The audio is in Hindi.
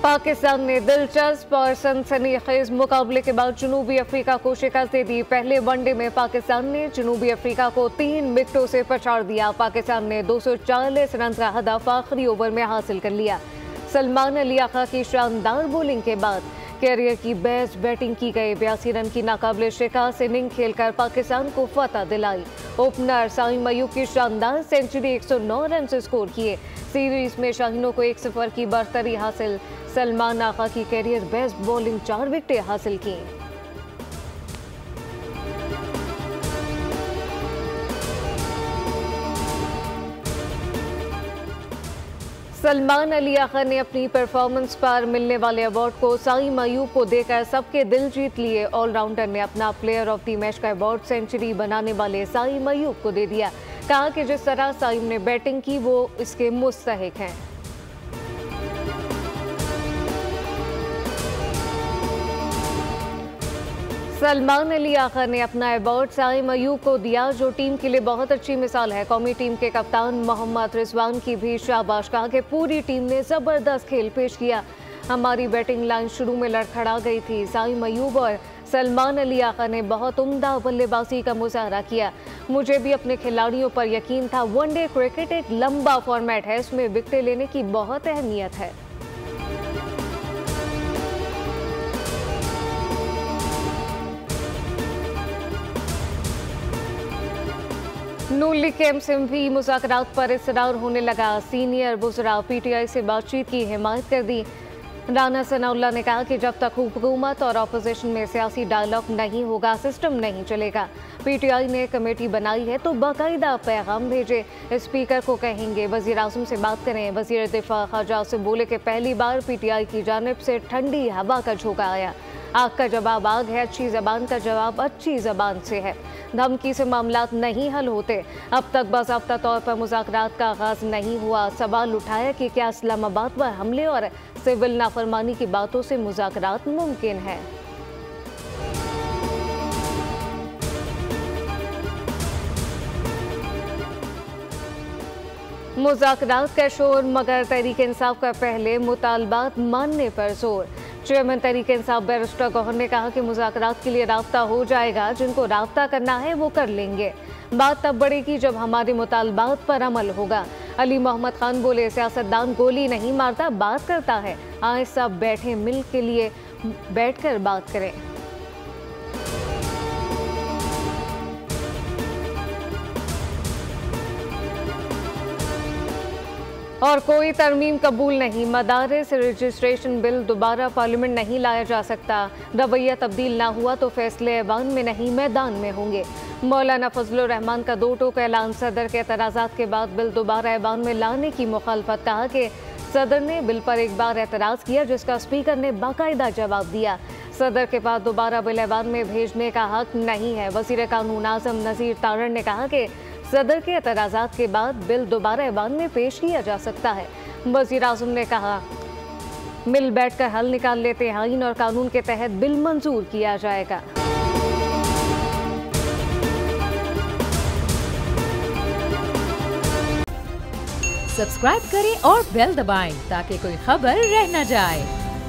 पाकिस्तान ने दिलचस्प और सनसनीखेज मुकाबले के बाद जनूबी अफ्रीका को शिकस्त दे दी। पहले वनडे में पाकिस्तान ने जनूबी अफ्रीका को 3 विकेटों से पछाड़ दिया। पाकिस्तान ने 240 रन का हदफ आखिरी ओवर में हासिल कर लिया। सलमान अली आका की शानदार बॉलिंग के बाद कैरियर की बेस्ट बैटिंग की गई। 82 रन की नाकाबिले शिकस्त इनिंग खेलकर पाकिस्तान को फतह दिलाई। ओपनर साइम अयूब की शानदार सेंचुरी 109 रन से स्कोर किए। सीरीज में शाहीनों को 1-0 की बरतरी हासिल। सलमान आका की कैरियर बेस्ट बॉलिंग 4 विकेटें हासिल की। सलमान अली आका ने अपनी परफॉर्मेंस पर मिलने वाले अवार्ड को साइम अयूब को देकर सबके दिल जीत लिए। ऑलराउंडर ने अपना प्लेयर ऑफ द मैच का अवार्ड सेंचुरी बनाने वाले साइम अयूब को दे दिया। कहा कि जिस तरह साइम ने बैटिंग की वो इसके मुस्तहिक हैं। सलमान अली आका ने अपना अवार्ड साइम अयूब को दिया, जो टीम के लिए बहुत अच्छी मिसाल है। कौमी टीम के कप्तान मोहम्मद रिजवान की भी शाबाश। कहा कि पूरी टीम ने जबरदस्त खेल पेश किया। हमारी बैटिंग लाइन शुरू में लड़खड़ा गई थी। साइम अयूब और सलमान अली आका ने बहुत उम्दा बल्लेबाजी का मुजाहरा किया। मुझे भी अपने खिलाड़ियों पर यकीन था। वनडे क्रिकेट एक लंबा फॉर्मेट है, इसमें विकेटें लेने की बहुत अहमियत है। नून लीग कैंप से भी मुज़ाकरात पर इसरार होने लगा। सीनियर वुज़रा पीटीआई से बातचीत की हिमायत कर दी। राना सनाउल्लाह ने कहा कि जब तक हुकूमत और अपोजिशन में सियासी डायलॉग नहीं होगा, सिस्टम नहीं चलेगा। पीटीआई ने कमेटी बनाई है तो बाकायदा पैगाम भेजे। स्पीकर को कहेंगे वज़ीर आज़म से बात करें। वज़ीर दिफा ख़ारजा से बोले कि पहली बार पीटीआई की जानिब से ठंडी हवा का झोंका आया। आग का जवाब आग है, अच्छी ज़बान का जवाब अच्छी ज़बान से है। धमकी से मामलात नहीं हल होते। अब तक बाज़ाब्ता तौर पर मुज़ाकरात का आगाज़ नहीं हुआ। सवाल उठाया कि क्या इस्लामाबाद पर हमले और सिविल नाफरमानी की बातों से मुज़ाकरात मुमकिन है। मुज़ाकरात का शोर, मगर तहरीक इंसाफ का पहले मुतालबात मानने पर जोर। चेयरमैन तहरीक इंसाफ बैरिस्टर गौहर ने कहा कि मुज़ाकरात के लिए राब्ता हो जाएगा। जिनको राब्ता करना है वो कर लेंगे। बात तब बढ़ेगी जब हमारे मुतालबात पर अमल होगा। अली मोहम्मद खान बोले, सियासतदान गोली नहीं मारता, बात करता है। आए सब बैठे, मिल के लिए बैठकर बात करें। और कोई तरमीम कबूल नहीं। मदारिस रजिस्ट्रेशन बिल दोबारा पार्लियामेंट नहीं लाया जा सकता। रवैया तब्दील ना हुआ तो फैसले ऐवान में नहीं मैदान में होंगे। मौलाना फजलुर रहमान का दो टोक ऐलान। सदर के एतराज़ात के बाद बिल दोबारा ऐवान में लाने की मुखालफत। कहा कि सदर ने बिल पर एक बार एतराज़ किया, जिसका स्पीकर ने बाकायदा जवाब दिया। सदर के बाद दोबारा बिल ऐवान में भेजने का हक नहीं है। वज़ीर कानून आज़म नज़ीर तारड़ ने कहा कि सदर के एतराज़ात के बाद बिल दोबारा ऐवान में पेश किया जा सकता है। वज़ीर आज़म ने कहा, मिल बैठकर हल निकाल लेते हैं। आईन और कानून के तहत बिल मंजूर किया जाएगा। सब्सक्राइब करें और बेल दबाएं ताकि कोई खबर रह न जाए।